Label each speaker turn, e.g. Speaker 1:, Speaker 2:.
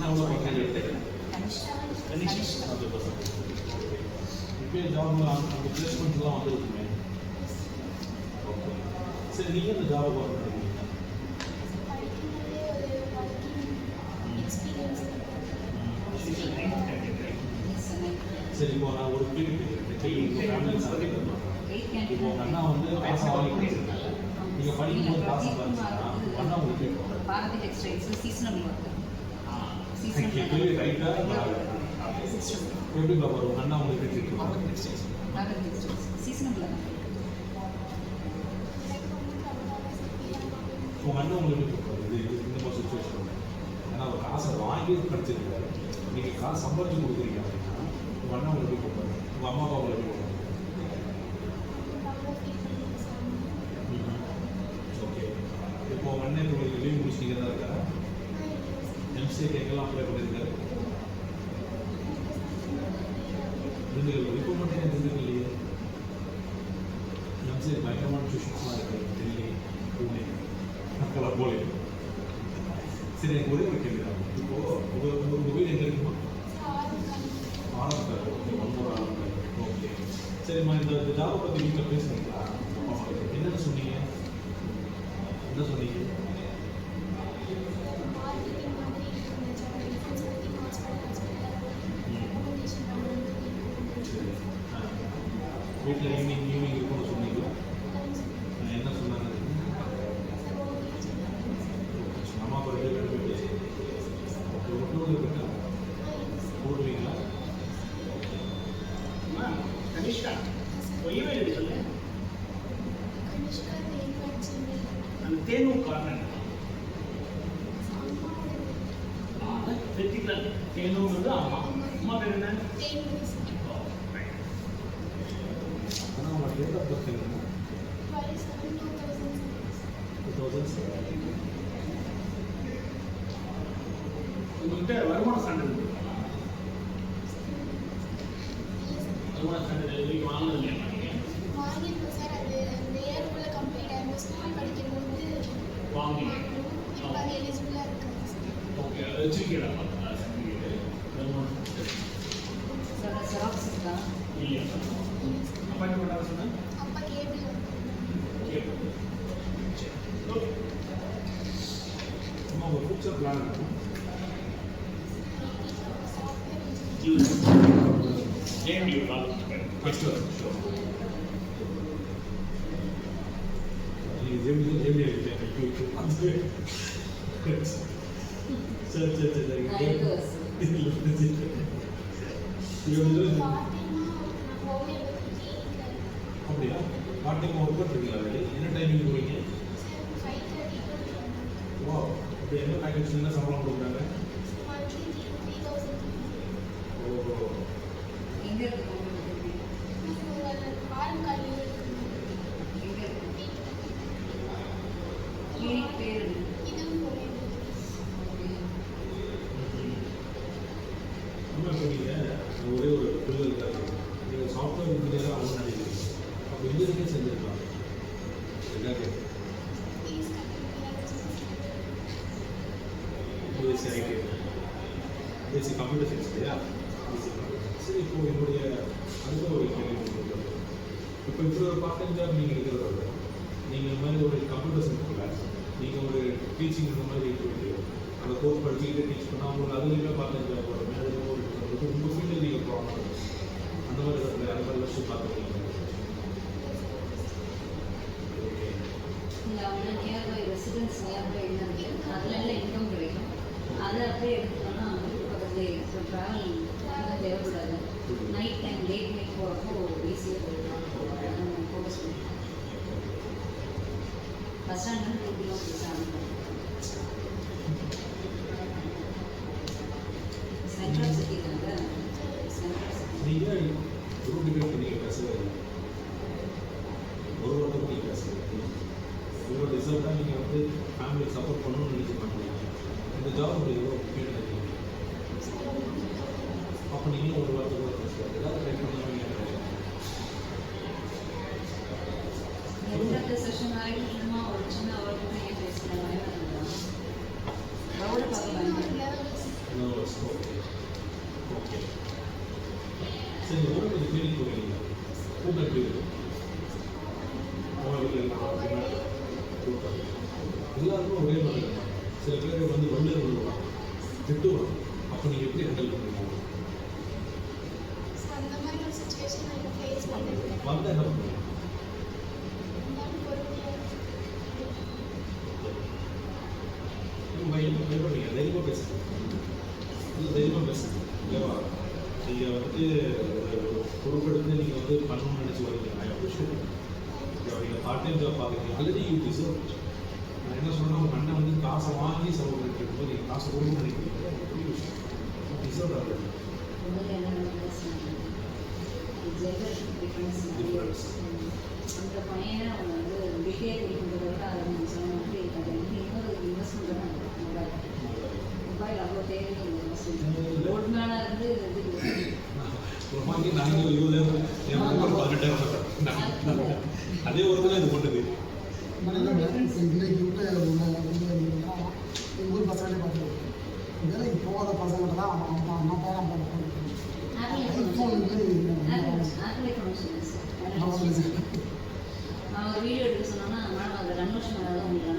Speaker 1: எவ்வளோ பர்சன்டேஜ் எடுத்துக்கிறேன்? கனிஷ் 40%. இப்போ ஜாப்ல அந்த பிளேஸ்மெண்ட்லாம் வந்துருக்குமே. ஓகே சரி, நீங்கள் இந்த ஜாபை பார்க்க நினைக்கிறீங்க? சரி, இப்போ நான் ஒரு கேள்வி இப்போ உங்கள் அண்ணா வந்து காசு வாங்கி கொடுத்துருக்காங்க, நீங்கள் படிக்கும்போது காசு சம்பாதிச்சிங்கன்னா அண்ணா உங்களுக்கு
Speaker 2: பாரதி டெக்ஸ்டைல்ஸ் சீசனபிள் ஒர்க்
Speaker 1: கேள்வி ரைட்டாக எப்படி பாப்பா உங்கள் அண்ணா உங்களுக்கு
Speaker 2: பாரதி டெக்ஸ்டைல்ஸ் சீசனபிள்
Speaker 1: உங்கள் அண்ணன் உங்களுக்கு இது இந்த மாதிரி சுச்சுவேஷன். ஏன்னா அவர் காசை வாங்கி படிச்சிருக்காரு, நீங்கள் காசு சம்பாதிச்சு கொடுக்குறீங்க அப்படின்னா உங்கள் அண்ணன் உங்களுக்கு கொடுப்பாரு, உங்கள் அம்மா அப்பா உங்களுக்கு கொடுப்பாரு. ஓகே, இப்போ உங்கள் அண்ணன் உங்களுக்கு லீவ் முடிச்சிட்டீங்க தான் இருக்காரா? எம்சிஏக்கு எங்கெல்லாம் அப்ளை பண்ணியிருக்காரு? திண்டுக்கல். இப்போ மட்டும் ஏன் திண்டுக்கல் இல்லையே? எம்சிஏ பயங்கரமான டியூஷன்ஸ்லாம் இருக்குது, டெல்லி, பூனே, மக்களாக போலே. சரி, எனக்கு ஒரே ஒரு கேள்வி தான். இப்போது உங்கள் வீடு எங்கே இருக்குமா? ஆரம்பிக்காரு. ஓகே, ஒன்னொரு ஆரம்பிக்காரு. ஓகே சரிம்மா, இந்த ஜாபை பற்றி வீட்டில் பேசுனீங்களா? என்னென்ன சொன்னீங்க? என்ன சொன்னீங்க? சரி, வீட்டில் ஈவினிங் இருக்கும்னு சொன்னீங்களா? என்ன சொன்னாங்க? அம்மா அப்பா ரெண்டு பேர் விட்டா போடுவீங்களா?
Speaker 3: கனிஷ்கா ஒய்வே சொல்லு. அந்த தேனூர் காரணம் தெரிஞ்சுக்கலாம். தேனூர் வந்து அம்மா அம்மா பேர் என்ன?
Speaker 1: ஆனால் அவங்க டேட் ஆஃப் பர்த் என்ன? 2007.
Speaker 3: உங்கள்கிட்ட வருமான சான்றிதழ் வருமான சான்றிதழ் வரைக்கும் வாங்கினது இல்லையா?
Speaker 4: வாங்கியிருக்கோம் சார். அது அந்த இயருக்குள்ளே கம்ப்ளீட் ஆகிடும். ஸ்கூல் படிக்கும்போது
Speaker 3: வாங்கி
Speaker 4: இப்போ அது எலிஜிபிளாக இருக்காங்க சார்.
Speaker 3: ஓகே, அதை வச்சுருக்கீங்களா? சர்டிஃபிகேட் வருமான
Speaker 2: ஜெராக்ஸ் இருக்கா?
Speaker 3: இல்லையா? அப்பாக்கு பண்ணாத சொன்னேன்.
Speaker 4: அப்பா கேபிள்
Speaker 3: ஓகே,
Speaker 1: அம்மா உங்கள் ஃபியூச்சர் பிளான் இருக்கும்?
Speaker 3: JMU
Speaker 1: ஃபஸ்ட்டு நீங்கள் ஜெமியா சரி சரி சரி அப்படியா? பார்ட் டைம் ஒர்க் பண்ணுறீங்களா? என்ன டைமிங் போகிறீங்க? வா, இப்போ என்ன பேக்கேஜ், என்ன சம்பளம் கொடுக்குறாங்க? ஓ,
Speaker 2: எங்கே இருக்கு? எங்கே இருக்கு? கிளினிக் பேர்
Speaker 1: என்ன சொன்னீங்க? ஒரே ஒரு பிள்ளை இருக்காரு, நீங்கள் சாஃப்ட்வேர் இன்ஜினியராக ஆகணும்னு நினைக்கிறீங்க, அப்போ இன்ஜினியரிங்கே செஞ்சுருக்கலாம். என்ன கேட்கு? BSc IT, BSc computer science இல்லையா? சரி, இப்போது என்னுடைய அடுத்த ஒரு கேள்வி உங்களுக்கு. இப்போ இப்படி ஒரு பார்ட் டைம் ஜாப் நீங்கள் இருக்கிறத விட நீங்கள் இந்த மாதிரி ஒரு கம்ப்யூட்டர் சென்டரில் நீங்கள் ஒரு டீச்சிங் இந்த மாதிரி போயிட்டு அந்த கோர்ஸ் படிச்சுக்கிட்டு டீச் பண்ணால் உங்களுக்கு அதுலேயுமே பார்ட் டைம் ஜாப் வரும். அதுலேயும் ஒரு உங்கள் ஃபீல்டில் நீங்கள் ப்ராப்ளம் அந்த மாதிரி இடத்துல அந்த மாதிரி வருஷம் பார்த்துருக்கீங்க. ஓகே,
Speaker 2: இல்லை அவங்க நியர்பை ரெசிடென்ஸ் நியர்பை என்னது அதில் இன்கம் கிடைக்கும். அதை அப்படியே எடுத்துட்டோம்னா வீட்டு பக்கத்துலேயே இப்போ ட்ராவல் தேவைப்படாது. நைட் டைம் லேட் நைட் போகிறப்போ ஈஸியாக போயிடலாம். ஃபோக்கஸ் பண்ணி பஸ் ஸ்டாண்ட் 2 கிலோமீட்டர்ஸ் ஆகும். சென்ட்ரல் சிட்டி தாங்க. சென்ட்ரல் சிட்டி
Speaker 1: நீங்கள் குரூப் டிபேட் நீங்கள் பேசுவது ஒரு வருடம் நீங்கள் பேசுவது உங்களோட ரிசல்ட்டாக நீங்கள் வந்து ஃபேமிலியை சப்போர்ட் பண்ணணும்னு நினச்சி பண்ணுறீங்க. இந்த ஜாப் உங்களுக்கு எவ்வளோ முக்கியம் நினைக்கிறீங்க? அப்போ நீங்கள் ஒரு வாரத்தை கூட பேசுவாங்க, ஏதாவது ட்ரை பண்ணாமல்
Speaker 2: எந்த செஷன் வரைக்கும் சும்மா ஒரு சின்ன ஒர்க் தான் பேசுகிறேன். க்ரௌடை பார்க்க பயன்படுது.
Speaker 1: சரி ஹோமியோபதி கிளினிக் போகிறீங்க கூட்டம் எப்படி இருக்கும் கூட்டம் எல்லாருக்கும் ஒரே மாதிரி இருக்கும். சில பேர் வந்து வள்ளுவர் விழுவாங்க திட்டுவாங்க. அப்போ நீங்கள் எப்படி ஹேண்டில் பண்ணுவீங்க?
Speaker 4: ஸோ அந்த மாதிரி ஒரு சுச்சுவேஷன் நான் ஃபேஸ் பண்ணிருக்கேன்.
Speaker 1: வந்தால் என்ன பண்ணுவீங்க?
Speaker 4: இருந்தாலும் பொறுமையாக
Speaker 1: பயப்படுறீங்க, தைரியமாக பேசுங்க. இல்லை தைரியமாக பேசுங்க இல்லைவா? நீங்கள் வந்துட்டு ஒரு பொறுப்பெடுத்து நீங்கள் வந்து பண்ணணும்னு நினச்சி வரீங்க. I appreciate. நீங்கள் பார்ட் டைம் ஜாப் பார்க்குறீங்க, ஆல்ரெடி யூ டிசர்வ். நான் என்ன சொல்கிறேன்னா, உங்கள் அண்ணன் வந்து காசை வாங்கி செலவு பண்ணிட்டு இருக்கும்போது நீங்கள் காசை கொடுக்கணும்னு நினைக்கிறீங்க. டிசர்வ் ஆகுது.
Speaker 2: முதல்ல என்ன பேசுனாங்க ஜெனரேஷன் டிஃப்ரென்ஸ்
Speaker 1: Difference.
Speaker 2: அந்த பையனை அவங்க வந்து பிஹேவ் பண்ணுறத விட அதை நம்ம சொன்ன மாதிரி அது வந்து இன்னொரு இன்வெஸ்ட்மெண்ட் தான் மொபைல் மொபைல் அவ்வளோ தேவையான இன்வெஸ்ட்மெண்ட் ரோட் மேலே இருந்து இது
Speaker 1: ஒரு மாதிரி நாங்கள் 20,000 என் நம்பர் 18,000 அதே ஒரு தான் இது பண்ணுது.
Speaker 5: இன்னைக்கு விட்டு எங்கள் ஊர் பசங்களே பார்த்துருக்கேன். வேலைக்கு போகாத பசங்கிட்ட தான் அம்மா அம்மா பேர் அம்மா ஐஃபோன்
Speaker 2: ஆப்பிளை பண்ண சொல்லுங்கள் சார். அவன் வீடியோ எடுக்க சொன்னோன்னா மேடம் அதில் 2 வருஷம் மேலே தான் உங்களுக்கு